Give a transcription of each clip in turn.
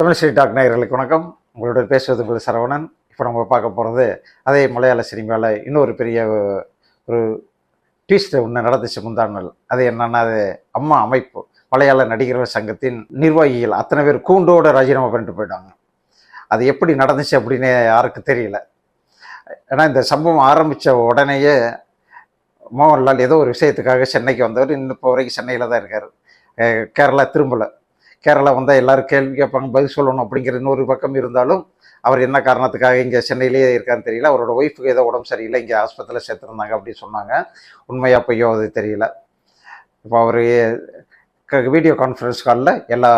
Tamil Sri talk நேயர்களுக்கு வணக்கம். உங்களோட பேசுவது உங்கள் சரவணன். இப்போ நம்ம பார்க்க போகிறது அதே மலையாள சினிமாவில் இன்னொரு பெரிய ஒரு ட்விஸ்ட் ஒன்று நடந்துச்சு முந்தான நாள். அது என்னன்னா, அது அம்மா அமைப்பு மலையாள நடிகர்கள் சங்கத்தின் நிர்வாகிகள் அத்தனை பேர் கூண்டோடு ராஜினாமா பண்ணிட்டு போயிட்டாங்க. அது எப்படி நடந்துச்சு அப்படின்னு யாருக்கு தெரியல. ஏன்னா இந்த சம்பவம் ஆரம்பித்த உடனேயே மோகன்லால் ஏதோ ஒரு விஷயத்துக்காக சென்னைக்கு வந்தவர். இன்னும் இப்போ வரைக்கும் சென்னையில் தான் இருக்கார். கேரளா திரும்பலை. கேரளா வந்தால் எல்லோரும் கேள்வி கேட்பாங்க, பதில் சொல்லணும் அப்படிங்கிற இன்னொரு பக்கம் இருந்தாலும் அவர் என்ன காரணத்துக்காக இங்கே சென்னையிலேயே இருக்காருன்னு தெரியல. அவரோட ஒய்ஃபுக்கு ஏதோ உடம்பு சரியில்லை, இங்கே ஆஸ்பத்திரியில் சேர்த்துருந்தாங்க அப்படின்னு சொன்னாங்க. உண்மையாக பொய்யோ அது தெரியல. இப்போ அவர் வீடியோ கான்ஃபரன்ஸ் காலில் எல்லா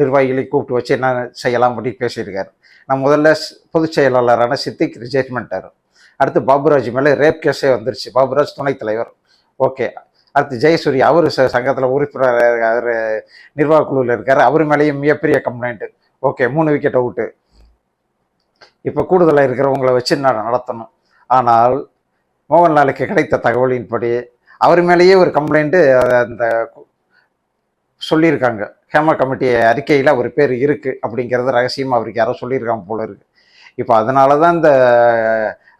நிர்வாகிகளையும் கூப்பிட்டு வச்சு என்ன செய்யலாம் அப்படின்னு பேசியிருக்காரு. நான் முதல்ல பொதுச் செயலாளரான சித்திக் ரிஜெக்ட் பண்ணிட்டார். அடுத்து பாபுராஜ் மேலே ரேப் கேஸே வந்துருச்சு. பாபுராஜ் துணைத் தலைவர், ஓகே. அடுத்து ஜெயசூர்யா, அவர் சங்கத்தில் உறுப்பினர், அவர் நிர்வாக குழுவில் இருக்கார். அவர் மேலேயும் மிகப்பெரிய கம்ப்ளைண்ட்டு. Okay, 3 wicket out. இப்போ கூடுதலாக இருக்கிறவங்கள வச்சு நான் நடத்தணும். ஆனால் மோகன்லாலுக்கு கிடைத்த தகவலின்படி அவர் மேலேயே ஒரு கம்ப்ளைண்ட்டு அந்த சொல்லியிருக்காங்க. ஹேமா கமிட்டி அறிக்கையில் அவர் பேர் இருக்குது அப்படிங்கிறது ரகசியமாக அவருக்கு யாரோ சொல்லியிருக்காங்க போல இருக்குது. இப்போ அதனால தான் இந்த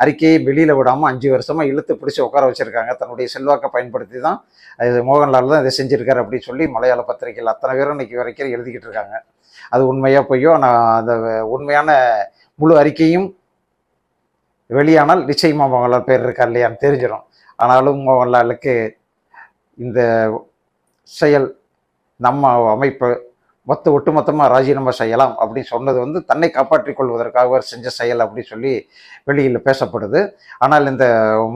அறிக்கையை வெளியில் விடாமல் 5 வருஷமாக இழுத்து பிடிச்சி உட்கார வச்சுருக்காங்க. தன்னுடைய செல்வாக்கை பயன்படுத்தி தான் அது மோகன்லால் தான் இதை செஞ்சுருக்காரு அப்படின்னு சொல்லி மலையாள பத்திரிகைகள் அத்தனை பேரும் இன்றைக்கி வரைக்கும் எழுதிக்கிட்டு இருக்காங்க. அது உண்மையாக பொய்யோ, நான் அந்த உண்மையான முழு அறிக்கையும் வெளியானால் நிச்சயமாக மோகன்லால் பேர் இருக்கா இல்லையான்னு தெரிஞ்சிடும். ஆனாலும் மோகன்லாலுக்கு இந்த செயல் நம்ம அமைப்பு ஒட்டுமொத்தமாக ராஜினாமா செய்யலாம் அப்படின்னு சொன்னது தன்னை காப்பாற்றிக் கொள்வதற்காக அவர் செஞ்ச செயல் அப்படின்னு சொல்லி வெளியில் பேசப்படுது. ஆனால் இந்த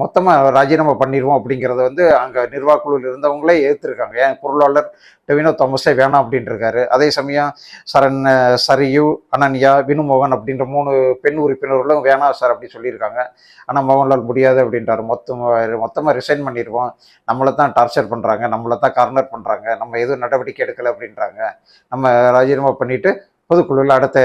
மொத்தமாக ராஜினாமா பண்ணிடுவோம் அப்படிங்கிறத அங்கே நிர்வாகக்குழுவில் இருந்தவங்களே எதிர்த்துருக்காங்க. ஏன் பொருளாளர் டொவினோ தாமஸே வேணாம் அப்படின்ட்டு இருக்காரு. அதே சமயம் சரியு, அனன்யா, வினுமோகன் அப்படின்ற 3 பெண் உறுப்பினர்களும் வேணாம் சார் அப்படி சொல்லியிருக்காங்க. ஆனால் மோகன்லால் முடியாது அப்படின்றாரு. மொத்தமாக ரிசைன் பண்ணிடுவோம், நம்மளை தான் டார்ச்சர் பண்ணுறாங்க, நம்மளை தான் கார்னர் பண்ணுறாங்க, நம்ம எதுவும் நடவடிக்கை எடுக்கலை அப்படின்றாங்க. நம்ம ராஜினாமா பண்ணிவிட்டு பொதுக்குழுவில் அடுத்த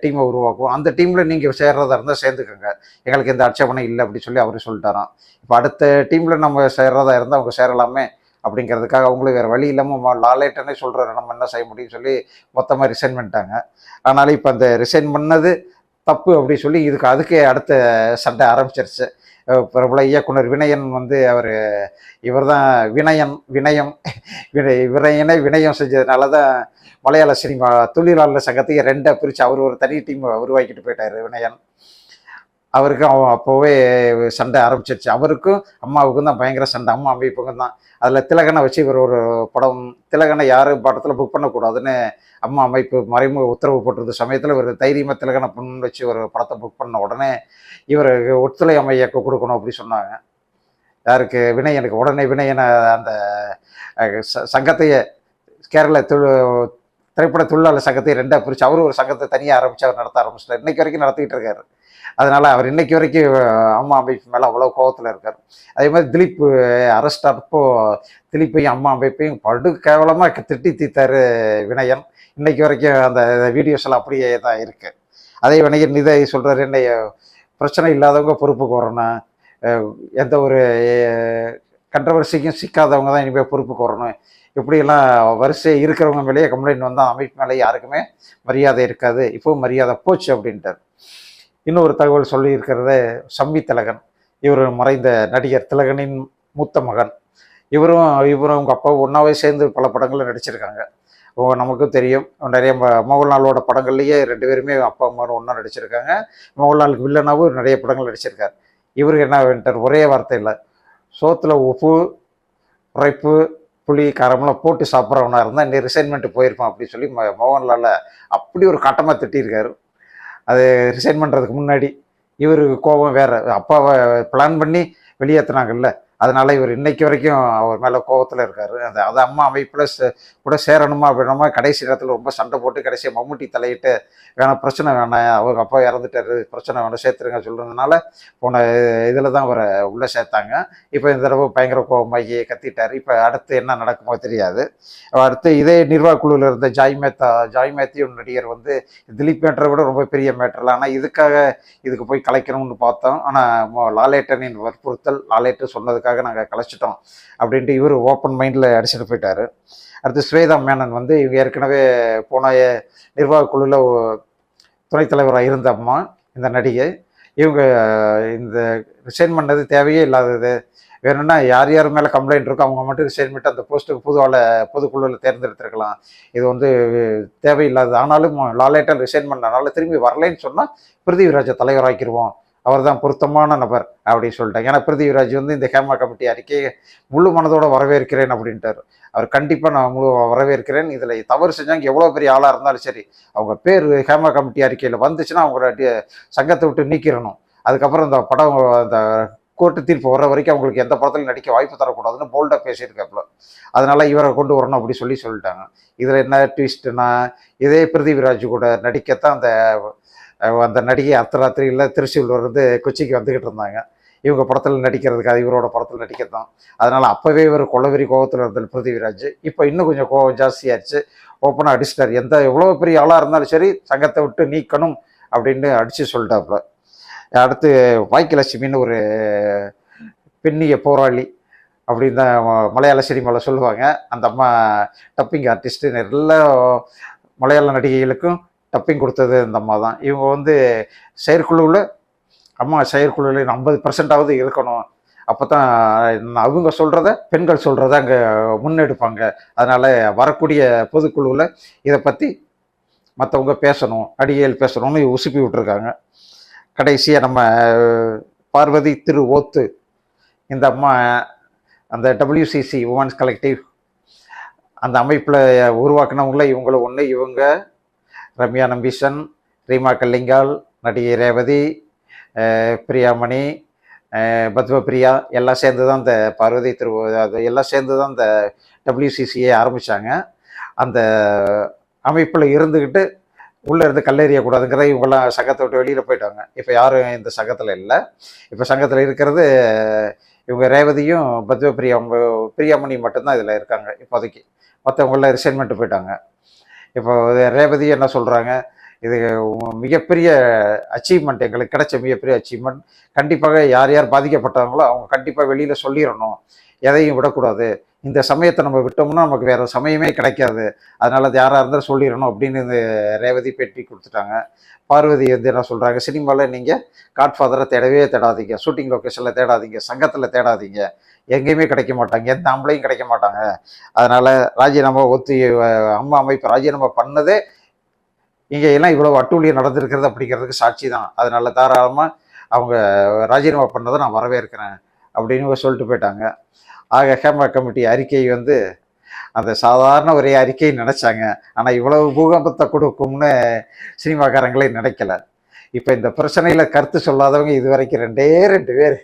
டீமை உருவாக்குவோம், அந்த டீமில் நீங்கள் சேர்றதா இருந்தால் சேர்ந்துக்கோங்க, எங்களுக்கு எந்த ஆட்சேபனை இல்லை அப்படி சொல்லி அவர் சொல்லிட்டாராம். இப்போ அடுத்த டீமில் நம்ம சேர்றதா இருந்தால் அவங்க சேரலாமே அப்படிங்கிறதுக்காக அவங்களுக்கு வேறு வழி இல்லாமல் லாலேட்டனே சொல்கிறாரு, நம்ம என்ன செய்ய முடியும்னு சொல்லி மொத்தமாக ரிசைன் பண்ணிட்டாங்க. ஆனாலும் இப்போ அந்த ரிசைன் பண்ணது தப்பு அப்படி சொல்லி அதுக்கே அடுத்த சண்டை ஆரம்பிச்சிருச்சு. பிரபல இயக்குனர் வினயன் இவர் தான் வினயம் செஞ்சதுனால தான் மலையாள சினிமா தொழிலாளர் சங்கத்துக்கு 2 பிரித்து அவர் ஒரு தனி டீம் உருவாக்கிட்டு போயிட்டார் வினயன். அவருக்கும் அப்போவே சண்டை ஆரம்பிச்சிருச்சு. அவருக்கும் அம்மாவுக்கும் தான் பயங்கர சண்டை, அம்மா அமைப்புக்கும் தான். அதில் திலகனை வச்சு இவர் ஒரு படம், திலகனை யாரும் படத்தில் புக் பண்ணக்கூடாதுன்னு அம்மா அமைப்பு மறைமுக உத்தரவு போட்டிருந்த சமயத்தில் இவர் தைரியமாக திலகனை பொண்ணு வச்சு ஒரு படத்தை புக் பண்ண உடனே இவர் ஒத்துழையாமை இயக்கம் கொடுக்கணும் அப்படி சொன்னாங்க. யாருக்கு? வினயனுக்கு. உடனே வினயனை அந்த சங்கத்தையே கேரள திரைப்பட தொழிலாளர் சங்கத்தை 2 பிரித்து அவர் ஒரு சங்கத்தை தனியாக ஆரம்பித்து அவர் நடத்த ஆரம்பிச்சிட்டார். இன்றைக்கு வரைக்கும் நடத்திக்கிட்டு இருக்காரு. அதனால் அவர் இன்றைக்கு வரைக்கும் அம்மா அமைப்பு மேலே அவ்வளோ கோபத்தில் இருக்கார். அதே மாதிரி திலீப் அரெஸ்ட் அப்போ திலீப்பையும் அம்மா அமைப்பையும் படு கேவலமாக திட்டி தீர்த்தார் வினயன். இன்றைக்கு வரைக்கும் அந்த வீடியோஸ் எல்லாம் அப்படியே தான் இருக்குது. அதே வினயன் இதை சொல்கிறார், என்ன பிரச்சனை இல்லாதவங்க பொறுப்புக்கு வரணும், எந்த ஒரு கண்ட்ரவர்சிக்கும் சிக்காதவங்க தான் இனிமேல் பொறுப்புக்கு வரணும், இப்படியெல்லாம் வரிசை இருக்கிறவங்க மேலேயே கம்ப்ளைண்ட் வந்தால் அமைப்பு மேலே யாருக்குமே மரியாதை இருக்காது, இப்போவும் மரியாதை போச்சு அப்படின்ட்டார். இன்னொரு தகவல் சொல்லியிருக்கிறது சம்மி திலகன். இவர் மறைந்த நடிகர் திலகனின் மூத்த மகன். இவரும் உங்கள் அப்பா ஒன்றாவே சேர்ந்து பல படங்களில் நடிச்சிருக்காங்க. நமக்கும் தெரியும், நிறைய மோகன்லாலோட படங்கள்லேயே 2 பேருமே அப்பா அம்மாவும் ஒன்றா நடிச்சிருக்காங்க. மோகன்லாலுக்கு வில்லனாவும் நிறைய படங்கள் நடிச்சிருக்கார். இவருக்கு என்ன வேண்டார், ஒரே வார்த்தை இல்லை, சோத்தில் உப்பு, உரைப்பு, புளி, காரமெல்லாம் போட்டு சாப்பிட்றவனா இருந்தால் இன்னும் ரிசைன்மெண்ட்டு போயிருப்பான் அப்படின்னு சொல்லி மோகன்லால் அப்படி ஒரு கட்டமாக திட்டியிருக்காரு. அது ரிசைன் பண்ணுறதுக்கு முன்னாடி இவருக்கு கோபம் வேறு, அப்பாவை பிளான் பண்ணி வெளியேற்றினாங்கல்ல, அதனால் இவர் இன்னைக்கு வரைக்கும் அவர் மேலே கோபத்தில் இருக்கார். அது அம்மா அமைப்பில் கூட சேரணுமா அப்படின்னா கடைசி நேரத்தில் ரொம்ப சண்டை போட்டு கடைசியாக மம்முட்டி தலையிட்டு வேணாம், பிரச்சனை வேணாம், அவங்க அப்பா இறந்துட்டார், பிரச்சனை வேணாம், சேர்த்துருங்க சொல்கிறதுனால போன இதில் தான் அவரை உள்ளே சேர்த்தாங்க. இப்போ இந்த தடவை பயங்கர கோபமாகி கத்திட்டார். இப்போ அடுத்து என்ன நடக்குமோ தெரியாது. அடுத்து இதே நிர்வாக குழுவில் இருந்த ஜாய் மேத்யூ நடிகர் திலீப் மேட்டரை விட ரொம்ப பெரிய மேட்டரில், ஆனால் இதுக்கு போய் கலைக்கணும்னு பார்த்தோம். ஆனால் லாலேட்டனின் வற்புறுத்தல், லாலேட்டு சொன்னதுக்காக அதுக்காக நாங்கள் கலைச்சிட்டோம் அப்படின்ட்டு இவர் ஓப்பன் மைண்டில் அடிச்சுட்டு போயிட்டார். அடுத்து ஸ்வேதா மேனன் வந்து இவங்க ஏற்கனவே போன நிர்வாக குழுவில் துணைத் தலைவராக இருந்த அம்மா இந்த நடிகை. இவங்க இந்த ரிசைன் பண்ணது தேவையே இல்லாதது, வேணும்னா யார் யார் மேலே கம்ப்ளைண்ட் இருக்கோ அவங்க மட்டும் ரிசைன் பண்ணிட்டு அந்த போஸ்ட்டுக்கு பொதுக்குழுவில் தேர்ந்தெடுத்திருக்கலாம், இது வந்து தேவையில்லாது. ஆனாலும் லாலேட்டர் ரிசைன் பண்ணனால திரும்பி வரலைன்னு சொன்னால் பிருத்திவிராஜை தலைவராக்கிடுவோம், அவர் தான் பொருத்தமான நபர் அப்படின்னு சொல்லிட்டாங்க. ஏன்னா பிருத்திவிராஜ் வந்து இந்த ஹேமா கமிட்டி அறிக்கையை முழு மனதோட வரவேற்கிறேன் அப்படின்ட்டார். அவர் கண்டிப்பாக நான் முழு வரவேற்கிறேன், இதில் தவறு செஞ்சாங்க எவ்வளோ பெரிய ஆளாக இருந்தாலும் சரி அவங்க பேர் ஹேமா கமிட்டி அறிக்கையில் வந்துச்சுன்னா அவங்கள சங்கத்தை விட்டு நீக்கிடணும். அதுக்கப்புறம் இந்த படம் அந்த கோர்ட்டு தீர்ப்பு வர வரைக்கும் அவங்களுக்கு எந்த படத்துலையும் நடிக்க வாய்ப்பு தரக்கூடாதுன்னு போல்டாக பேசியிருக்காப்புல. அதனால் இவரை கொண்டு வரணும் அப்படி சொல்லிட்டாங்க. இதில் என்ன ட்விஸ்ட்னா, இதே பிருத்திவிராஜ் கூட நடிக்கத்தான் அந்த நடிகை அர்த்தராத்திரியில் திருச்சூரில் இருந்து கொச்சிக்கு வந்துக்கிட்டு இருந்தாங்க இவங்க படத்தில் நடிக்கிறதுக்கு, இவரோட படத்தில் நடிக்கத்தான். அதனால் அப்போவே இவர் கொலவெறி கோபத்தில் இருந்த பிருத்திவிராஜ் இப்போ இன்னும் கொஞ்சம் கோபம் ஜாஸ்தியாச்சு, ஓப்பனாக அடிச்சிட்டார். எவ்வளோ பெரிய ஆளாக இருந்தாலும் சரி சங்கத்தை விட்டு நீக்கணும் அப்படின்னு அடித்து சொல்லிட்டாப்புல. அடுத்து பாக்கியலட்சுமின்னு ஒரு பெண்ணிய போராளி அப்படின்னு தான் மலையாள சினிமாவில் சொல்லுவாங்க. அந்த அம்மா டப்பிங் ஆர்டிஸ்ட்டு, எல்லா மலையாள நடிகைகளுக்கும் டப்பிங் கொடுத்தது இந்த அம்மா தான். இவங்க வந்து செயற்குழுவில் 50% இருக்கணும், அப்போ தான் அவங்க சொல்கிறத பெண்கள் சொல்கிறத அங்கே முன்னெடுப்பாங்க, அதனால் வரக்கூடிய பொதுக்குழுவில் இதை பற்றி மற்றவங்க பேசணும், நடிகைகள் பேசணும்னு உசுப்பி விட்டுருக்காங்க. கடைசியாக நம்ம பார்வதி திரு ஓத்து, இந்த அம்மா அந்த WCC உமன்ஸ் கலெக்டிவ் அந்த அமைப்பில் உருவாக்கினவங்கள இவங்களும் ஒன்று. இவங்க ரம்யா நம்பீசன், ரீமா கல்லிங்கால், நடிகை ரேவதி, பிரியாமணி, பத்மபிரியா எல்லாம் சேர்ந்து தான் இந்த பார்வதி திரு அது எல்லாம் சேர்ந்து தான் இந்த WCCயை ஆரம்பித்தாங்க. அந்த அமைப்பில் இருந்துக்கிட்டு உள்ளே இருந்து கல்லெறியக்கூடாதுங்கிற இவங்கெல்லாம் சங்கத்தை விட்டு வெளியில் போயிட்டாங்க. இப்போ யாரும் இந்த சங்கத்தில் இல்லை. இப்போ சங்கத்தில் இருக்கிறது இவங்க ரேவதியும் பிரியாமணி மட்டும்தான் இதில் இருக்காங்க இப்போதைக்கு. மற்றவங்களாம் ரிசைன்மெண்ட்டு போயிட்டாங்க. இப்போ ரேவதி என்ன சொல்கிறாங்க, இது மிகப்பெரிய அச்சீவ்மெண்ட், எங்களுக்கு கிடைச்ச மிகப்பெரிய அச்சீவ்மெண்ட், கண்டிப்பாக யார் யார் பாதிக்கப்பட்டாங்களோ அவங்க கண்டிப்பாக வெளியில் சொல்லிடணும், எதையும் விடக்கூடாது, இந்த சமயத்தை நம்ம விட்டோம்னா நமக்கு வேறு சமயமே கிடைக்காது, அதனால் அது யாராக இருந்தாலும் சொல்லிடணும் அப்படின்னு இந்த ரேவதி பேட்டி கொடுத்துட்டாங்க. பார்வதி வந்து என்ன சொல்கிறாங்க, சினிமாவில் நீங்கள் காட்ஃபாதரை தேடாதீங்க, ஷூட்டிங் லொக்கேஷனில் தேடாதீங்க, சங்கத்தில் தேடாதீங்க, எங்கேயுமே கிடைக்க மாட்டாங்க, எந்த ஆம்பளையும் கிடைக்க மாட்டாங்க, அதனால் ராஜினாமா அம்மா அமைப்பு ராஜினாமா பண்ணதே இங்கே எல்லாம் இவ்வளோ அட்டூழியம் நடந்திருக்கிறது அப்படிங்கிறதுக்கு சாட்சி தான், அதனால் தாராளமாக அவங்க ராஜினாமா பண்ணதை நான் வரவேற்கிறேன் அப்படின்னு சொல்லிட்டு போயிட்டாங்க. ஆக ஹேமா கமிட்டி அறிக்கை வந்து அந்த சாதாரண ஒரே அறிக்கையை நினச்சாங்க, ஆனால் இவ்வளவு பூகம்பத்தை கொடுக்கும்னு சினிமாக்காரங்களே நினைக்கல. இப்போ இந்த பிரச்சனையில் கருத்து சொல்லாதவங்க இது வரைக்கும் ரெண்டு பேர்,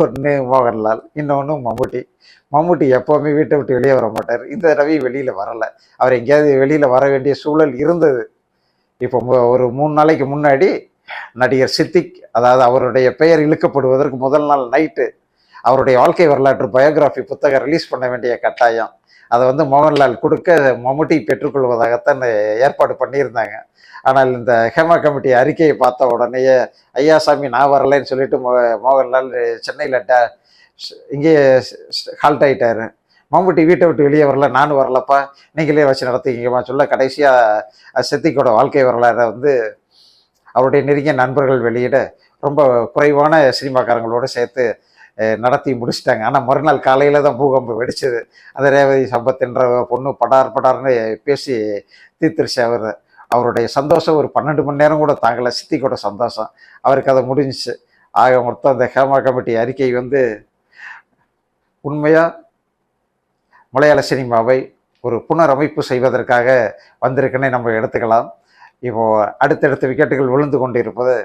ஒன்று மோகன்லால், இன்னொன்று மம்முட்டி எப்போவுமே வீட்டை விட்டு வெளியே வர மாட்டார். இந்த ரவி வெளியில் வரலை, அவர் எங்கேயாவது வெளியில் வர வேண்டிய சூழல் இருந்தது. இப்போ ஒரு 3 நாளைக்கு முன்னாடி நடிகர் சித்திக், அதாவது அவருடைய பெயர் இழுக்கப்படுவதற்கு முதல் நாள் நைட்டு அவருடைய வாழ்க்கை வரலாற்று பயோகிராஃபி புத்தகம் ரிலீஸ் பண்ண வேண்டிய கட்டாயம், அதை வந்து மோகன்லால் கொடுக்க மம்முட்டி பெற்றுக்கொள்வதாகத்தான் ஏற்பாடு பண்ணியிருந்தாங்க. ஆனால் இந்த ஹேமா கமிட்டி அறிக்கையை பார்த்த உடனேயே ஐயா சாமி நான் வரலைன்னு சொல்லிட்டு மோகன்லால் சென்னையில் இங்கே ஹால்ட் ஆகிட்டார். மம்முட்டி வீட்டை விட்டு வெளியே வரல, நானும் வரலப்பா, நீங்களே வச்சு நடத்திக்கிங்கம்மா சொல்ல கடைசியாக சித்திக்கோட வாழ்க்கை வரலாறை வந்து அவருடைய நெருங்கிய நண்பர்கள் வெளியிட ரொம்ப குறைவான சினிமாக்காரங்களோடு சேர்த்து நடத்தி முடிச்சிட்டாங்க. ஆனால் மறுநாள் காலையில் தான் பூகம்பம் வெடிச்சது. அந்த ரேவதி சம்பத்ன்ற பொண்ணு படார்னு பேசி தீர்த்துருச்சு. அவருடைய சந்தோஷம் ஒரு 12 மணி நேரம் கூட தாங்கலை, சித்திக்கோட சந்தோஷம், அவருக்கு அதை முடிஞ்சிச்சு. ஆக மொத்தம் அந்த ஹேமா கமிட்டி அறிக்கை வந்து உண்மையாக மலையாள சினிமாவை ஒரு புனரமைப்பு செய்வதற்காக வந்திருக்குன்னே நம்ம எடுத்துக்கலாம். இப்போது அடுத்தடுத்த விக்கெட்டுகள் விழுந்து கொண்டு இருப்பது,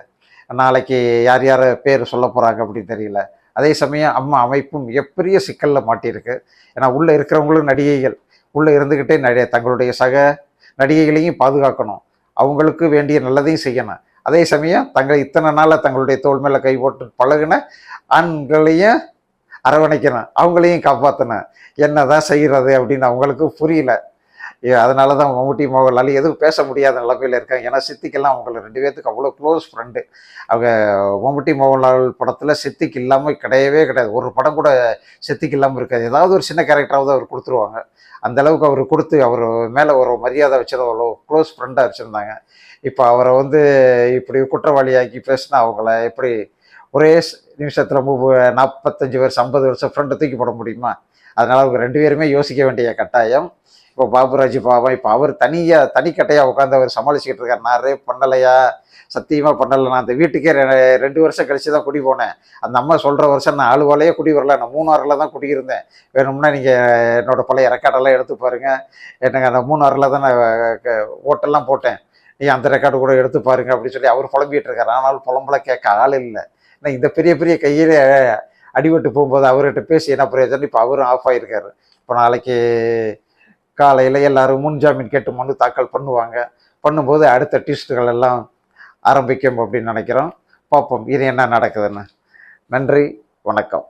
நாளைக்கு யார் யார் பேர் சொல்ல போகிறாங்க அப்படின்னு தெரியல. அதே சமயம் அம்மா அமைப்பும் மிகப்பெரிய சிக்கலில் மாட்டியிருக்கு. ஏன்னா உள்ளே இருக்கிறவங்களும் நடிகைகள், உள்ளே இருந்துக்கிட்டே தங்களுடைய சக நடிகைகளையும் பாதுகாக்கணும், அவங்களுக்கு வேண்டிய நல்லதையும் செய்யணும். அதே சமயம் இத்தனை நாளில் தங்களுடைய தோள் மேலே கை போட்டு பழகின ஆண்களையும் அரவணைக்கணும், அவங்களையும் காப்பாற்றணும். என்ன தான் செய்கிறது அப்படின்னு அவங்களுக்கு புரியல. அதனால தான் மம்முட்டி மோகன்லால் எதுவும் பேச முடியாத நிலைமையில் இருக்காங்க. ஏன்னா சித்திக்கெல்லாம் அவங்கள 2 பேர்த்துக்கு அவ்வளோ க்ளோஸ் ஃப்ரெண்டு. அவங்க மம்முட்டி மோகன்லால் படத்தில் சித்திக்கு இல்லாமல் கிடையவே கிடையாது. ஒரு படம் கூட சித்திக்கு இல்லாமல் இருக்காது. ஏதாவது ஒரு சின்ன கேரக்டராவது அவர் கொடுத்துருவாங்க. அந்த அளவுக்கு அவர் கொடுத்து அவர் மேலே ஒரு மரியாதை வச்சதை அவ்வளோ க்ளோஸ் ஃப்ரெண்டாக வச்சுருந்தாங்க. இப்போ அவரை வந்து இப்படி குற்றவாளியாக்கி பேசினா அவங்கள எப்படி ஒரே நிமிஷத்தில் 45 வருஷம் 50 வருஷம் ஃப்ரெண்டை தூக்கி போட முடியுமா? அதனால் அவங்க 2 பேருமே யோசிக்க வேண்டிய கட்டாயம். இப்போ பாபுராஜ் பாவம் இப்போ அவர் தனிக்கட்டையாக உட்காந்து அவர் சமாளிச்சுக்கிட்டு இருக்கார். நான் ரேப் பண்ணலையா, சத்தியமாக பண்ணலை, நான் அந்த வீட்டுக்கே 2 வருஷம் கழிச்சு தான் குடி போனேன், அந்த அம்மா சொல்கிற வருஷம் நான் ஆளுவாலையே குடி வரல, நான் 3 தான் குடியிருந்தேன், வேணும்னா நீங்கள் என்னோடய பழைய ரெக்கார்டெல்லாம் எடுத்து பாருங்கள், எனக்கு அந்த 3 தான் நான் ஓட்டெல்லாம் போட்டேன், நீங்கள் அந்த ரெக்கார்டு கூட எடுத்து பாருங்க அப்படின்னு சொல்லி அவர் புலம்பிகிட்டு இருக்கார். ஆனாலும் புலம்புல கேட்க ஆள் இல்லை. ஏன்னா இந்த பெரிய பெரிய கையில் அடிபட்டு போகும்போது அவர்கிட்ட பேசி என்ன பிரயோஜனம்? இப்போ அவரும் ஆஃப் ஆகிருக்காரு. இப்போ நாளைக்கு காலையில் எல்லாரும் முன்ஜாமீன் கேட்டு மனு தாக்கல் பண்ணும்போது அடுத்த டிஸ்ட்டுகள் எல்லாம் ஆரம்பிக்கும் அப்படின்னு நினைக்கிறோம். பார்ப்போம் இது என்ன நடக்குதுன்னு. நன்றி, வணக்கம்.